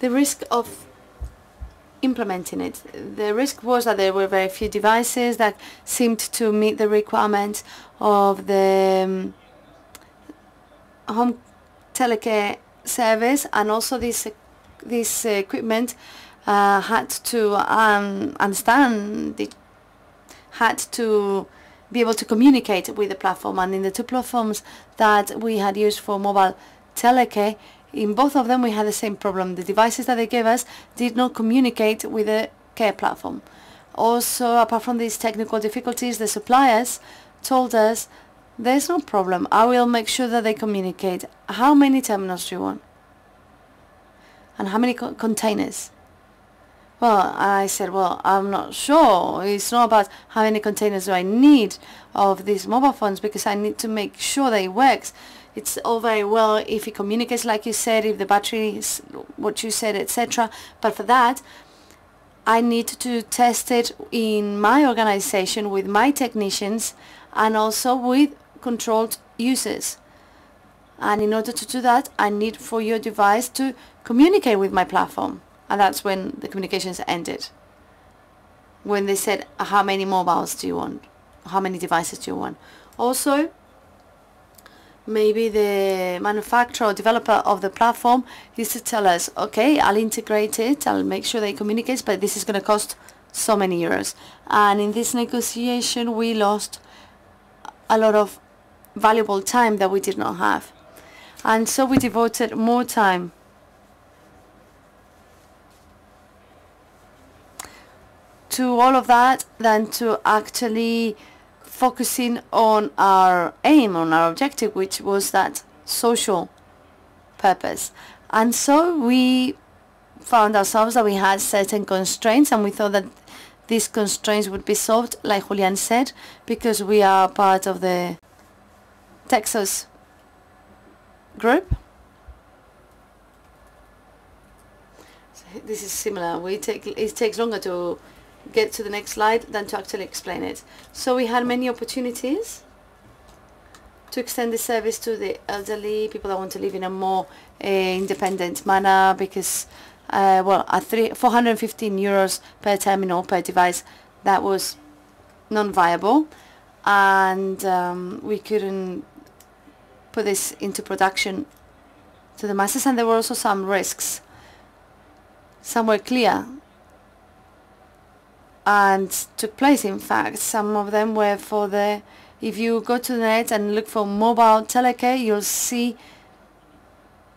the risk of implementing it. The risk was that there were very few devices that seemed to meet the requirements of the home telecare service, and also this equipment had to understand, it had to be able to communicate with the platform. And in the two platforms that we had used for mobile telecare, in both of them we had the same problem. The devices that they gave us did not communicate with the care platform. Also, apart from these technical difficulties, the suppliers told us, there's no problem, I will make sure that they communicate. How many terminals do you want? And how many containers? Well, I said, well, I'm not sure. It's not about how many containers do I need of these mobile phones, because I need to make sure that it works. It's all very well if it communicates like you said, if the battery is what you said, etc. But for that, I need to test it in my organization with my technicians and also with controlled users. And in order to do that, I need for your device to communicate with my platform. And that's when the communications ended. When they said, how many mobiles do you want? How many devices do you want? Also, maybe the manufacturer or developer of the platform used to tell us, okay, I'll integrate it, I'll make sure that it communicates, but this is going to cost so many euros. And in this negotiation, we lost a lot of valuable time that we did not have. And so we devoted more time to all of that than to actually focusing on our aim, on our objective, which was that social purpose. And so we found ourselves that we had certain constraints, and we thought that these constraints would be solved, like Julian said, because we are part of the Texas group. So this is similar. It takes longer to get to the next slide than to actually explain it. So we had many opportunities to extend the service to the elderly, people that want to live in a more independent manner, because well, at 415 euros per terminal, per device, that was non-viable, and we couldn't put this into production to the masses. And there were also some risks. Some were clear and took place. In fact, some of them were for the, if you go to the net and look for mobile telecare, you'll see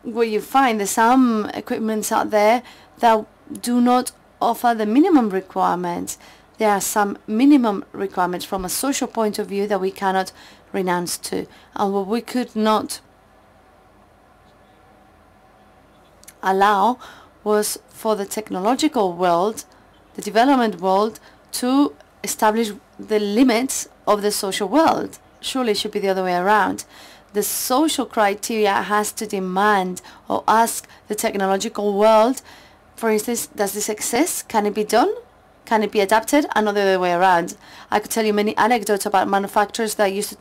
what you find. There's some equipments out there that do not offer the minimum requirements. There are some minimum requirements from a social point of view that we cannot renounce to, and what we could not allow was for the technological world, the development world, to establish the limits of the social world. Surely it should be the other way around. The social criteria has to demand or ask the technological world, for instance, does this exist? Can it be done? Can it be adapted? And not the other way around. I could tell you many anecdotes about manufacturers that used to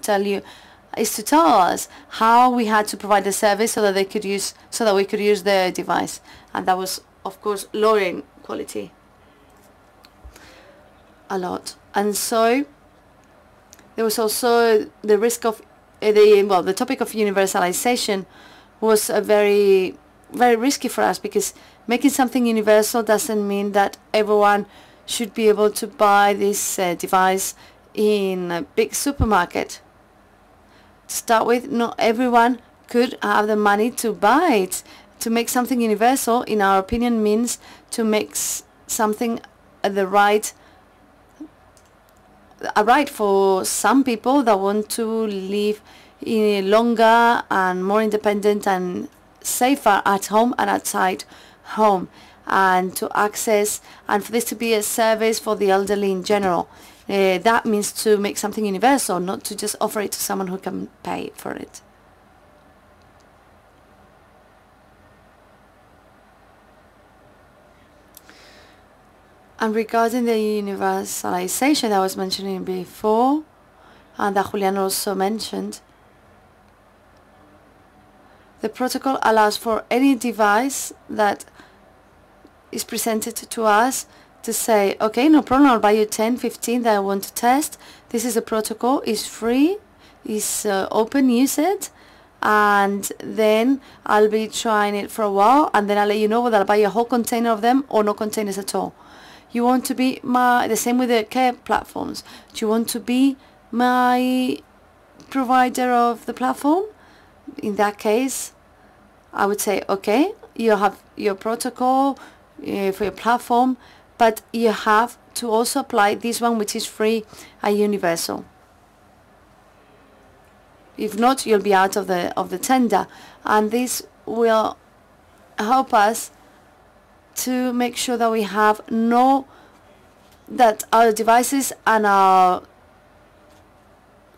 tell us how we had to provide the service so that we could use their device, and that was, of course, lowering quality a lot. And so there was also the risk of the topic of universalization was a very, very risky for us, because making something universal doesn't mean that everyone should be able to buy this device in a big supermarket. To start with, not everyone could have the money to buy it. To make something universal, in our opinion, means to make something a right for some people that want to live in longer and more independent and safer at home and outside home, and to access, and for this to be a service for the elderly in general. That means to make something universal, not to just offer it to someone who can pay for it. And regarding the universalization that I was mentioning before, and that Julian also mentioned, the protocol allows for any device that is presented to us to say, okay, no problem, I'll buy you 10, 15 that I want to test. This is a protocol, it's free, it's open, use it, and then I'll be trying it for a while, and then I'll let you know whether I'll buy a whole container of them or no containers at all. You want to be the same with the care platforms. Do you want to be my provider of the platform? In that case, I would say, okay, you have your protocol for your platform, but you have to also apply this one, which is free and universal. If not, you'll be out of the tender, and this will help us to make sure that we have that our devices and our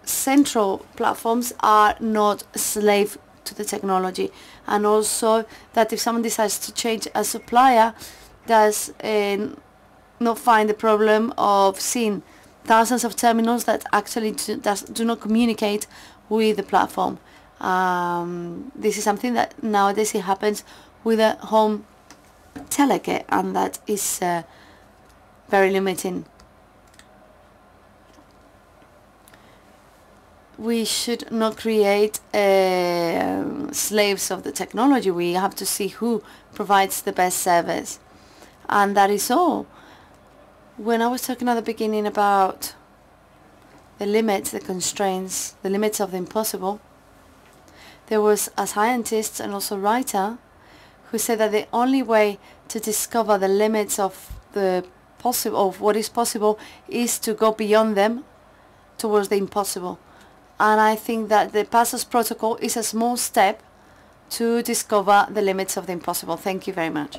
central platforms are not slave to the technology, and also that if someone decides to change a supplier, does not find the problem of seeing thousands of terminals that actually do not communicate with the platform. This is something that nowadays it happens with a home telecare, and that is very limiting. We should not create slaves of the technology. We have to see who provides the best service, and that is all. When I was talking at the beginning about the limits, the constraints, the limits of the impossible, there was a scientist and also writer who said that the only way to discover the limits of what is possible is to go beyond them towards the impossible. And I think that the PASOS protocol is a small step to discover the limits of the impossible. Thank you very much.